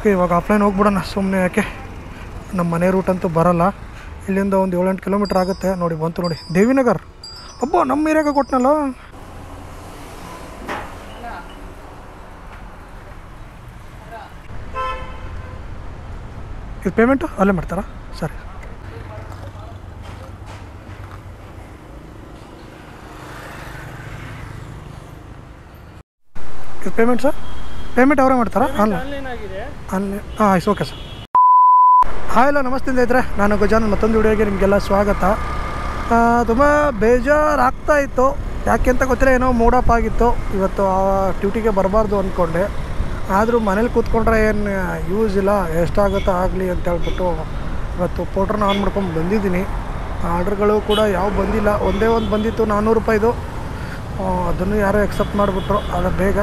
Okay, ಇವಾಗ offline ಹೋಗ್ಬಿಡೋಣ ಸುಮ್ಮನೆ, ಯಾಕೆ ನಮ್ಮ ಮನೆ ರೂಟ್ ಅಂತೂ ಬರೋಲ್ಲ. ಇಲ್ಲಿಂದ ಒಂದು 7-8 ಕಿಲೋಮೀಟ್ರ್ ಆಗುತ್ತೆ. ನೋಡಿ ಬಂತು ನೋಡಿ ದೇವಿನಗರ್. ಅಬ್ಬೋ ನಮ್ಮ ಏರಿಯಾಗೆ ಕೊಟ್ಟನಲ್ಲ. ಇದು ಪೇಮೆಂಟು ಅಲ್ಲೇ ಮಾಡ್ತಾರಾ? ಸರಿ. ಇದು ಪೇಮೆಂಟ್ ಸರ್? ಪೇಮೆಂಟ್ ಅವರೇ ಮಾಡ್ತಾರಾ? ಆನ್ಲೈನ್ ಆಯ್ತು, ಓಕೆ ಸರ್. ಹಾಯ್, ಎಲ್ಲ ನಮಸ್ತೆ ಸ್ನೇಹಿತರೆ, ನಾನು ಗಜಾನನ್. ಮತ್ತೊಂದು ವಿಡಿಯೋಗೆ ನಿಮಗೆಲ್ಲ ಸ್ವಾಗತ. ತುಂಬ ಬೇಜಾರಾಗ್ತಾ ಇತ್ತು, ಯಾಕೆ ಅಂತ ಗೊತ್ತಿಲ್ಲ, ಏನೋ ಮೂಡಪ್ ಆಗಿತ್ತು. ಇವತ್ತು ಆ ಡ್ಯೂಟಿಗೆ ಬರಬಾರ್ದು ಅಂದ್ಕೊಂಡೆ, ಆದರೂ ಮನೇಲಿ ಕೂತ್ಕೊಂಡ್ರೆ ಏನು ಯೂಸ್ ಇಲ್ಲ, ಎಷ್ಟಾಗುತ್ತೋ ಆಗಲಿ ಅಂತ ಹೇಳ್ಬಿಟ್ಟು ಇವತ್ತು ಪೋಟ್ರನ್ನ ಆನ್ ಮಾಡ್ಕೊಂಡು ಬಂದಿದ್ದೀನಿ. ಆರ್ಡ್ರ್ಗಳು ಕೂಡ ಯಾವ ಬಂದಿಲ್ಲ, ಒಂದೇ ಒಂದು ಬಂದಿತ್ತು ₹400. ಅದನ್ನು ಯಾರೋ ಎಕ್ಸೆಪ್ಟ್ ಮಾಡಿಬಿಟ್ರು. ಅದು ಬೇಗ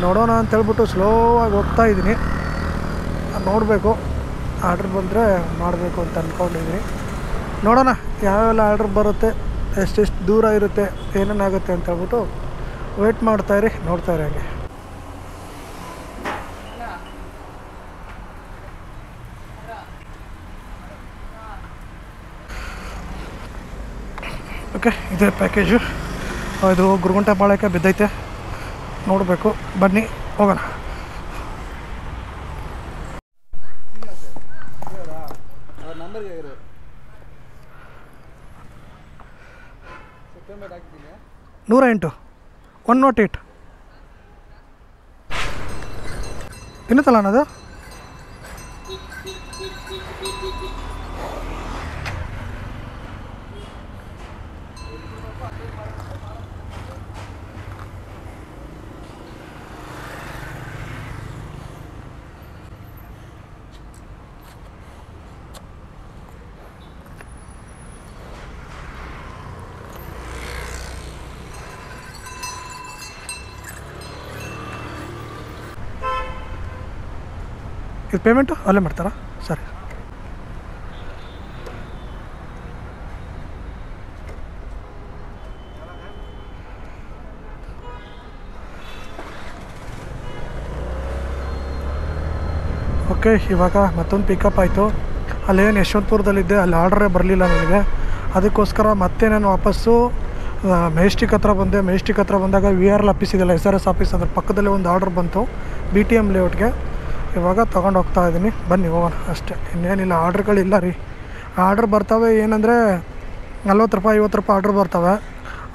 ನೋಡೋಣ ಅಂತೇಳ್ಬಿಟ್ಟು ಸ್ಲೋ ಆಗಿ ಹೋಗ್ತಾಯಿದ್ದೀನಿ. ನೋಡಬೇಕು, ಆರ್ಡ್ರ್ ಬಂದರೆ ಮಾಡಬೇಕು ಅಂತ ಅಂದ್ಕೊಂಡಿದ್ದೀನಿ. ನೋಡೋಣ ಯಾವೆಲ್ಲ ಆರ್ಡ್ರ್ ಬರುತ್ತೆ, ಎಷ್ಟೆಷ್ಟು ದೂರ ಇರುತ್ತೆ, ಏನೇನಾಗುತ್ತೆ ಅಂತ ಹೇಳ್ಬಿಟ್ಟು ವೆಯ್ಟ್ ಮಾಡ್ತಾಯಿರಿ, ನೋಡ್ತಾಯಿರಿ ಹಾಗೆ. ಓಕೆ, ಇದೇ ಪ್ಯಾಕೇಜು. ಇದು ಗುರುಗುಂಟೆಪಾಳ್ಯಕ್ಕೆ ಬಿದ್ದೈತೆ, ನೋಡಬೇಕು. ಬನ್ನಿ ಹೋಗೋಣ. $108 108 ತಿನ್ನುತ್ತಲ್ಲ ಅನ್ನೋದು. ಇದು ಪೇಮೆಂಟು ಅಲ್ಲೇ ಮಾಡ್ತಾರಾ? ಸರಿ. ಓಕೆ, ಇವಾಗ ಮತ್ತೊಂದು ಪಿಕಪ್ ಆಯಿತು. ಅಲ್ಲೇನು ಯಶವಂತಪುರದಲ್ಲಿದ್ದೆ, ಅಲ್ಲಿ ಆರ್ಡ್ರೇ ಬರಲಿಲ್ಲ ನನಗೆ. ಅದಕ್ಕೋಸ್ಕರ ಮತ್ತೆ ನಾನು ವಾಪಸ್ಸು ಮೆಜೆಸ್ಟಿಕ್ ಹತ್ರ ಬಂದೆ. ಮೆಜೆಸ್ಟಿಕ್ ಹತ್ರ ಬಂದಾಗ VRL ಆಫೀಸ್ ಇದೆಯಲ್ಲ, SRS ಆಫೀಸ್, ಅದ್ರ ಪಕ್ಕದಲ್ಲೇ ಒಂದು ಆರ್ಡ್ರ್ ಬಂತು BTM ಲೇಔಟ್ಗೆ. ಇವಾಗ ತೊಗೊಂಡು ಹೋಗ್ತಾ ಇದ್ದೀನಿ, ಬನ್ನಿ ಹೋಗೋಣ ಅಷ್ಟೇ, ಇನ್ನೇನಿಲ್ಲ. ಆರ್ಡ್ರ್ಗಳಿಲ್ಲ ರೀ. ಆರ್ಡ್ರ್ ಬರ್ತವೆ ಏನಂದರೆ ₹40 ₹50 ಆರ್ಡ್ರ್ ಬರ್ತವೆ.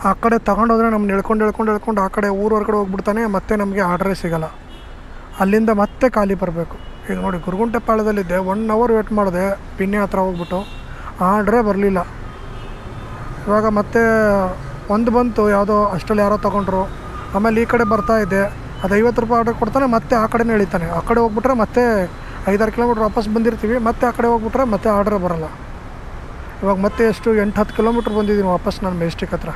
ಆ ಕಡೆ ತೊಗೊಂಡೋದ್ರೆ ನಮ್ಮನ್ನ ಎಳ್ಕೊಂಡು ಆ ಕಡೆ ಊರ ಹೊರಗಡೆ ಹೋಗ್ಬಿಡ್ತಾನೆ, ಮತ್ತೆ ನಮಗೆ ಆರ್ಡ್ರೇ ಸಿಗೋಲ್ಲ. ಅಲ್ಲಿಂದ ಮತ್ತೆ ಖಾಲಿ ಬರಬೇಕು. ಈಗ ನೋಡಿ, ಗುರುಗುಂಟೆಪಾಳ್ಯದಲ್ಲಿದ್ದೆ, 1 hour ವೇಟ್ ಮಾಡಿದೆ ಪಿನ್ನೆ ಹತ್ರ ಹೋಗ್ಬಿಟ್ಟು, ಆರ್ಡ್ರೇ ಬರಲಿಲ್ಲ. ಇವಾಗ ಮತ್ತೆ ಒಂದು ಬಂತು, ಯಾವುದೋ ಅಷ್ಟರಲ್ಲಿ ಯಾರೋ ತೊಗೊಂಡ್ರು. ಆಮೇಲೆ ಈ ಕಡೆ ಬರ್ತಾಯಿದ್ದೆ, ಅದು ₹50 ಆರ್ಡ್ರ್ ಕೊಡ್ತಾನೆ, ಮತ್ತೆ ಆ ಕಡೆನೇ ಎಳಿತಾನೆ. ಆ ಕಡೆ ಹೋಗ್ಬಿಟ್ರೆ ಮತ್ತೆ 5-6 ಕಿಲೋಮೀಟ್ರ್ ವಾಪಸ್ ಬಂದಿರ್ತೀವಿ, ಮತ್ತೆ ಆ ಕಡೆ ಹೋಗ್ಬಿಟ್ರೆ ಮತ್ತೆ ಆರ್ಡ್ರೇ ಬರೋಲ್ಲ. ಇವಾಗ ಮತ್ತೆ ಎಷ್ಟು 8-10 ಕಿಲೋಮೀಟ್ರ್ ಬಂದಿದ್ದೀನಿ ವಾಪಸ್ ನಾನು ಮೆಜೆಸ್ಟಿಕ್ ಹತ್ರ.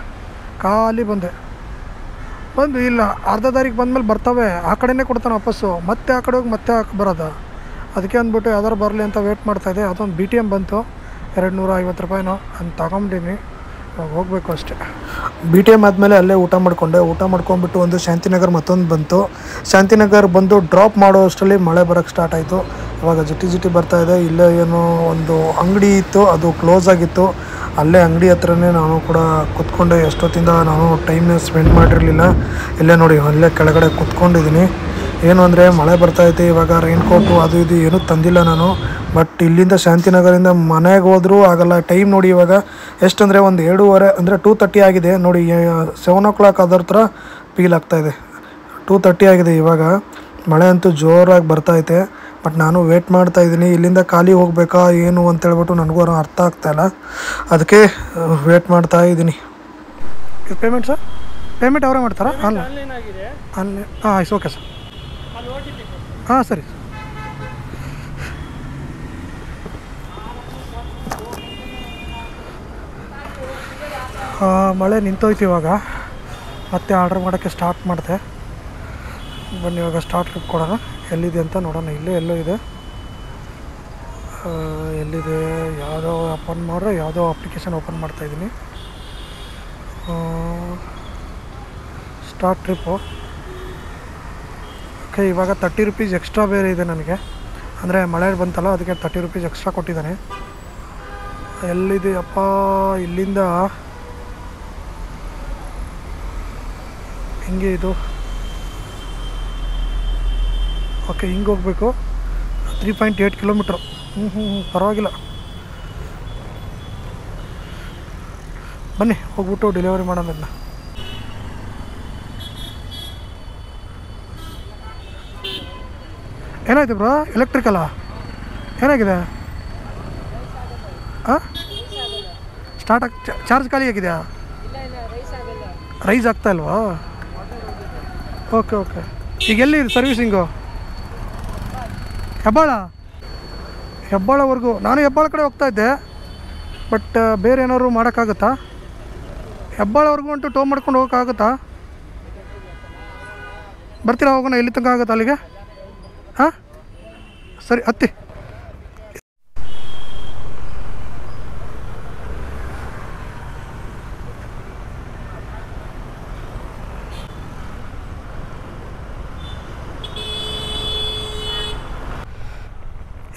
ಖಾಲಿ ಬಂದು ಇಲ್ಲ, ಅರ್ಧ ದಾರಿಗೆ ಬಂದಮೇಲೆ ಬರ್ತವೆ, ಆ ಕಡೆನೇ ಕೊಡ್ತಾನೆ ವಾಪಸ್ಸು, ಮತ್ತೆ ಆ ಕಡೆ ಹೋಗಿ ಮತ್ತೆ ಬರೋದು. ಅದಕ್ಕೆ ಅಂದ್ಬಿಟ್ಟು ಯಾವ್ದಾರು ಬರಲಿ ಅಂತ ವೇಟ್ ಮಾಡ್ತಾಯಿದ್ದೆ. ಅದೊಂದು BTM ಬಂತು, ₹250 ಅಂತ ತಗೊಂಡಿದ್ದೀನಿ. ಇವಾಗ ಹೋಗಬೇಕು ಅಷ್ಟೇ. BTM ಆದಮೇಲೆ ಅಲ್ಲೇ ಊಟ ಮಾಡ್ಕೊಂಡ್ಬಿಟ್ಟು ಒಂದು ಶಾಂತಿನಗರ್ ಮತ್ತೊಂದು ಬಂತು. ಶಾಂತಿನಗರ್ ಬಂದು ಡ್ರಾಪ್ ಮಾಡೋ ಅಷ್ಟರಲ್ಲಿ ಮಳೆ ಬರೋಕ್ಕೆ ಸ್ಟಾರ್ಟ್ ಆಯಿತು. ಇವಾಗ ಜಿಟಿ ಬರ್ತಾಯಿದೆ. ಇಲ್ಲೇ ಏನೋ ಒಂದು ಅಂಗಡಿ ಇತ್ತು, ಅದು ಕ್ಲೋಸ್ ಆಗಿತ್ತು. ಅಲ್ಲೇ ಅಂಗಡಿ ಹತ್ರನೇ ನಾನು ಕೂಡ ಕೂತ್ಕೊಂಡೆ. ಎಷ್ಟೊತ್ತಿಂದ ನಾನು ಟೈಮ್ನ ಸ್ಪೆಂಡ್ ಮಾಡಿರಲಿಲ್ಲ. ಇಲ್ಲೇ ನೋಡಿ, ಅಲ್ಲೇ ಕೆಳಗಡೆ ಕೂತ್ಕೊಂಡಿದ್ದೀನಿ. ಏನು ಅಂದರೆ ಮಳೆ ಬರ್ತಾಯಿದೆ. ಇವಾಗ ರೈನ್ಕೋಟು ಅದು ಇದು ಏನೂ ತಂದಿಲ್ಲ ನಾನು. ಬಟ್ ಇಲ್ಲಿಂದ ಶಾಂತಿನಗರಿಂದ ಮನೆಗೆ ಹೋದರೂ ಆಗಲ್ಲ. ಟೈಮ್ ನೋಡಿ ಇವಾಗ ಎಷ್ಟಂದರೆ ಒಂದು 7:30 ಅಂದರೆ 2:30 ಆಗಿದೆ ನೋಡಿ. 7 o'clock ಅದರ ಥರ ಫೀಲ್ ಆಗ್ತಾಯಿದೆ. 2:30 ಆಗಿದೆ ಇವಾಗ. ಮಳೆ ಅಂತೂ ಜೋರಾಗಿ ಬರ್ತಾಯಿದೆ. ಬಟ್ ನಾನು ವೇಟ್ ಮಾಡ್ತಾಯಿದ್ದೀನಿ, ಇಲ್ಲಿಂದ ಖಾಲಿ ಹೋಗಬೇಕಾ ಏನು ಅಂತೇಳ್ಬಿಟ್ಟು ನನಗೂ ಅರ್ಥ ಆಗ್ತಾಯಿಲ್ಲ. ಅದಕ್ಕೆ ವೇಟ್ ಮಾಡ್ತಾಯಿದ್ದೀನಿ. ಇದು ಪೇಮೆಂಟ್ ಸರ್? ಪೇಮೆಂಟ್ ಅವರೇ ಮಾಡ್ತಾರಾ? ಆನ್ಲೈನ್ ಆಯ್ತು, ಓಕೆ ಸರ್. ಹಾಂ ಸರಿ. ಮಳೆ ನಿಂತೋಯ್ತು ಇವಾಗ. ಮತ್ತೆ ಆರ್ಡ್ರ್ ಮಾಡೋಕ್ಕೆ ಸ್ಟಾರ್ಟ್ ಮಾಡಿದೆ. ಬನ್ನಿ ಇವಾಗ ಸ್ಟಾರ್ಟ್ ಕೊಡೋಣ. ಎಲ್ಲಿದೆ ಅಂತ ನೋಡೋಣ. ಇಲ್ಲೇ ಎಲ್ಲೋ ಇದೆ. ಎಲ್ಲಿದೆ, ಯಾವುದೋ ಓಪನ್ ಮಾಡಿದ್ರೆ ಯಾವುದೋ ಅಪ್ಲಿಕೇಶನ್ ಓಪನ್ ಮಾಡ್ತಾಯಿದ್ದೀನಿ. ಸ್ಟಾರ್ಟ್ ಟ್ರಿಪ್ಪು ಓಕೆ, ಇವಾಗ 30 ರುಪೀಸ್ ಎಕ್ಸ್ಟ್ರಾ ಬೇರೆ ಇದೆ ನನಗೆ, ಅಂದರೆ ಮಳೆ ಬಂತಲ್ಲ ಅದಕ್ಕೆ 30 ರುಪೀಸ್ ಎಕ್ಸ್ಟ್ರಾ ಕೊಟ್ಟಿದ್ದಾನೆ. ಎಲ್ಲಿದೆ ಅಪ್ಪ, ಇಲ್ಲಿಂದ ಹಿಂಗೆ ಇದು. ಓಕೆ, ಹಿಂಗೆ ಹೋಗಬೇಕು. 3.8 ಕಿಲೋಮೀಟ್ರು. ಪರವಾಗಿಲ್ಲ. ಬನ್ನಿ ಹೋಗ್ಬಿಟ್ಟು ಡೆಲಿವರಿ ಮಾಡೋಣ ಇದನ್ನ. ಏನಾಯ್ತು ಬ್ರೋ? ಎಲೆಕ್ಟ್ರಿಕಲ್ಲ ಏನಾಗಿದೆ? ಹಾಂ, ಸ್ಟಾರ್ಟ್ ಚಾರ್ಜ್ ಖಾಲಿ ಆಗಿದೆಯಾ? ರೈಸ್ ಆಗ್ತಾ ಇಲ್ವಾ? Okay okay. ಈಗ ಎಲ್ಲಿ ಸರ್ವಿಸಿಂಗು? ಹೆಬ್ಬಾಳವರೆಗೂ? ನಾನು ಹೆಬ್ಬಾಳ ಕಡೆ ಹೋಗ್ತಾ ಇದ್ದೆ, ಬಟ್ ಬೇರೆ ಏನಾದ್ರು ಮಾಡೋಕ್ಕಾಗುತ್ತಾ? ಹೆಬ್ಬಾಳವರೆಗೂ ಅಂಟು ಟೋ ಮಾಡ್ಕೊಂಡು ಹೋಗೋಕ್ಕಾಗುತ್ತಾ? ಬರ್ತೀರಾ? ಹೋಗೋಣ. ಎಲ್ಲಿ ತನಕ ಆಗುತ್ತಾ ಅಲ್ಲಿಗೆ? ಹಾಂ ಸರಿ, ಹತ್ತಿ.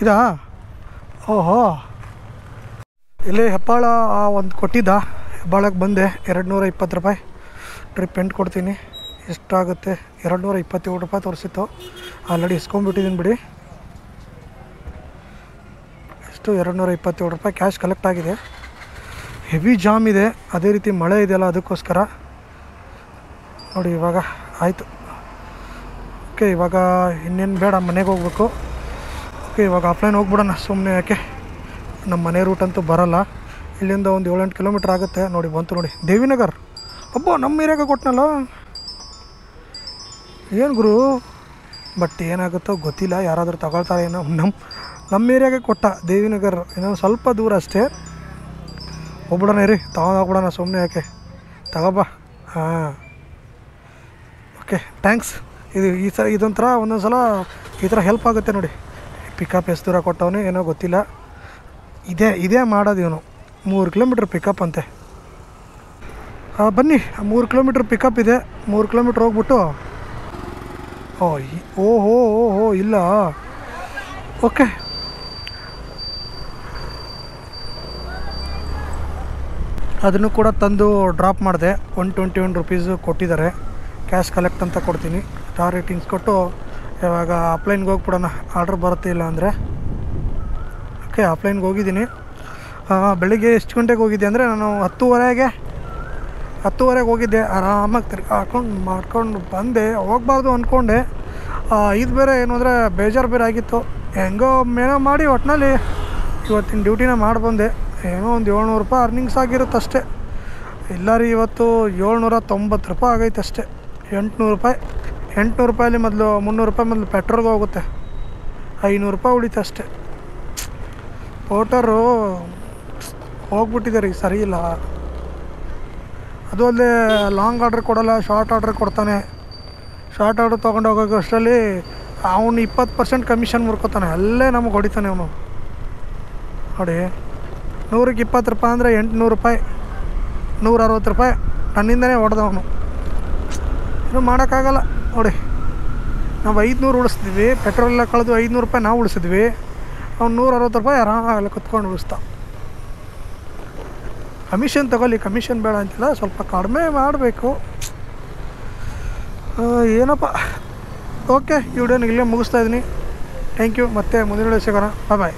ಇದಾ? ಓಹೋ, ಇಲ್ಲಿ ಹೆಬ್ಬಾಳ ಒಂದು ಕೊಟ್ಟಿದ್ದ. ಹೆಬ್ಬಾಳಕ್ಕೆ ಬಂದೆ. 220 ರೂಪಾಯಿ ಟ್ರಿಪ್ ಎಂಟು ಕೊಡ್ತೀನಿ. ಎಷ್ಟಾಗುತ್ತೆ? 227 ರೂಪಾಯಿ ತೋರಿಸಿತ್ತು. ಆಲ್ರೆಡಿ ಇಸ್ಕೊಂಡ್ಬಿಟ್ಟಿದ್ದೀನಿ ಬಿಡಿ. ಎಷ್ಟು? 227 ರೂಪಾಯಿ ಕ್ಯಾಶ್ ಕಲೆಕ್ಟ್ ಆಗಿದೆ. ಹೆವಿ ಜಾಮ್ ಇದೆ, ಅದೇ ರೀತಿ ಮಳೆ ಇದೆಯಲ್ಲ ಅದಕ್ಕೋಸ್ಕರ. ನೋಡಿ ಇವಾಗ ಆಯಿತು. ಓಕೆ, ಇವಾಗ ಇನ್ನೇನು ಬೇಡ, ಮನೆಗೆ ಹೋಗ್ಬೇಕು. ಓಕೆ, ಇವಾಗ ಆಫ್ಲೈನ್ ಹೋಗ್ಬಿಡೋಣ. ಸುಮ್ಮನೆ ಯಾಕೆ, ನಮ್ಮ ಮನೆ ರೂಟ್ ಅಂತೂ ಬರೋಲ್ಲ. ಇಲ್ಲಿಂದ ಒಂದು 7-8 ಕಿಲೋಮೀಟ್ರ್ ಆಗುತ್ತೆ. ನೋಡಿ ಬಂತು ನೋಡಿ, ದೇವಿನಗರ್. ಒಬ್ಬ ನಮ್ಮ ಏರಿಯಾಗೆ ಕೊಟ್ಟನಲ್ಲ, ಏನು ಗುರು. ಬಟ್ ಏನಾಗುತ್ತೋ ಗೊತ್ತಿಲ್ಲ, ಯಾರಾದರೂ ತಗೊಳ್ತಾರೆ ಏನೋ. ನಮ್ಮ ಏರಿಯಾಗೆ ಕೊಟ್ಟ, ದೇವಿನಗರ್. ಇನ್ನೊಂದು ಸ್ವಲ್ಪ ದೂರ ಅಷ್ಟೇ. ಹೋಗ್ಬಿಡೋಣ ಇರಿ, ಹೋಗ್ಬಿಡೋಣ ಸುಮ್ಮನೆ ಯಾಕೆ, ತಗೋಬಾ. ಹಾಂ ಓಕೆ, ಥ್ಯಾಂಕ್ಸ್. ಇದೊಂಥರ ಒಂದೊಂದು ಸಲ ಈ ಥರ ಹೆಲ್ಪ್ ಆಗುತ್ತೆ ನೋಡಿ. ಪಿಕಪ್ ಎಷ್ಟು ದೂರ ಕೊಟ್ಟವನು ಏನೋ ಗೊತ್ತಿಲ್ಲ. ಇದೇ ಮಾಡೋದು ಇವನು. 3 ಕಿಲೋಮೀಟ್ರ್ ಪಿಕಪ್ ಅಂತೆ. ಬನ್ನಿ, 3 ಕಿಲೋಮೀಟ್ರ್ ಪಿಕಪ್ ಇದೆ. 3 ಕಿಲೋಮೀಟ್ರ್ ಹೋಗ್ಬಿಟ್ಟು ಓಹೋ ಇಲ್ಲ. ಓಕೆ, ಅದನ್ನು ಕೂಡ ತಂದು ಡ್ರಾಪ್ ಮಾಡಿದೆ. 121 ರುಪೀಸು ಕೊಟ್ಟಿದ್ದಾರೆ. ಕ್ಯಾಶ್ ಕಲೆಕ್ಟ್ ಅಂತ ಕೊಡ್ತೀನಿ. ಸ್ಟಾರ್ ರೇಟಿಂಗ್ಸ್ ಕೊಟ್ಟು ಇವಾಗ ಆಫ್ಲೈನ್ಗೆ ಹೋಗ್ಬಿಡೋಣ. ಆರ್ಡ್ರ್ ಬರುತ್ತೆ ಇಲ್ಲ ಅಂದರೆ. ಓಕೆ, ಆಫ್ಲೈನ್ಗೆ ಹೋಗಿದ್ದೀನಿ. ಬೆಳಿಗ್ಗೆ ಎಷ್ಟು ಗಂಟೆಗೆ ಹೋಗಿದ್ದೆ ಅಂದರೆ, ನಾನು 10:30ಗೆ ಹೋಗಿದ್ದೆ. ಆರಾಮಾಗಿ ಮಾಡ್ಕೊಂಡು ಬಂದೆ. ಹೋಗ್ಬಾರ್ದು ಅಂದ್ಕೊಂಡೆ. ಇದು ಬೇರೆ ಏನು ಅಂದರೆ ಬೇಜಾರು ಬೇರೆ ಆಗಿತ್ತು. ಹೆಂಗೋ ಮೇನೋ ಮಾಡಿ ಒಟ್ಟಿನಲ್ಲಿ ಇವತ್ತಿನ ಡ್ಯೂಟಿನ ಮಾಡಿ ಬಂದೆ. ಏನೋ ಒಂದು 700 ರೂಪಾಯಿ ಅರ್ನಿಂಗ್ಸ್ ಆಗಿರುತ್ತೆ ಅಷ್ಟೇ. ಇಲ್ಲ ರೀ, ಇವತ್ತು 790 ರೂಪಾಯಿ ಆಗೈತೆ ಅಷ್ಟೇ. 800 ರೂಪಾಯಲ್ಲಿ ಮೊದಲು 300 ರೂಪಾಯಿ ಮೊದಲು ಪೆಟ್ರೋಲ್ಗೆ ಹೋಗುತ್ತೆ. 500 ರೂಪಾಯಿ ಉಳಿತು ಅಷ್ಟೇ. ಪೋಟರು ಹೋಗ್ಬಿಟ್ಟಿದ್ದಾರೆ, ಈಗ ಸರಿ ಇಲ್ಲ. ಅದು ಅಲ್ಲದೆ ಲಾಂಗ್ ಆರ್ಡ್ರ್ ಕೊಡೋಲ್ಲ, ಶಾರ್ಟ್ ಆರ್ಡ್ರ್ ಕೊಡ್ತಾನೆ. ಶಾರ್ಟ್ ಆರ್ಡ್ರ್ ತೊಗೊಂಡು ಹೋಗೋಕೆ ಅಷ್ಟರಲ್ಲಿ ಅವನು 20% ಕಮಿಷನ್ ಮುರ್ಕೋತಾನೆ. ಅಲ್ಲೇ ನಮಗೆ ಹೊಡಿತಾನೆ ಅವನು. ನೋಡಿ, 100ಕ್ಕೆ 20 ರೂಪಾಯಿ ಅಂದರೆ 800 ರೂಪಾಯಿ, 160 ರೂಪಾಯಿ ನನ್ನಿಂದನೇ ಹೊಡೆದವನು. ಇನ್ನೂ ಮಾಡೋಕ್ಕಾಗಲ್ಲ ನೋಡಿ. ನಾವು 500 ಉಳಿಸ್ತೀವಿ, ಪೆಟ್ರೋಲೆಲ್ಲ ಕಳೆದು 500 ರೂಪಾಯಿ ನಾವು ಉಳಿಸಿದ್ವಿ. ಅವ್ನು 160 ರೂಪಾಯಿ ಆರಾಮಾಗಲ್ಲ ಕುತ್ಕೊಂಡು ಉಳಿಸ್ತಾ. ಕಮಿಷನ್ ತಗೊಳ್ಳಿ, ಕಮಿಷನ್ ಬೇಡ ಅಂತಿಲ್ಲ, ಸ್ವಲ್ಪ ಕಡಿಮೆ ಮಾಡಬೇಕು. ಏನಪ್ಪ. ಓಕೆ, ಈ ವಿಡಿಯೋನ ಇಲ್ಲೇ ಮುಗಿಸ್ತಾ ಇದ್ದೀನಿ. Thank you. ಮತ್ತೆ ಮುಂದಿನ ವಿಡಿಯೋ ಸಿಗೋಣ. ಬಾಯ್.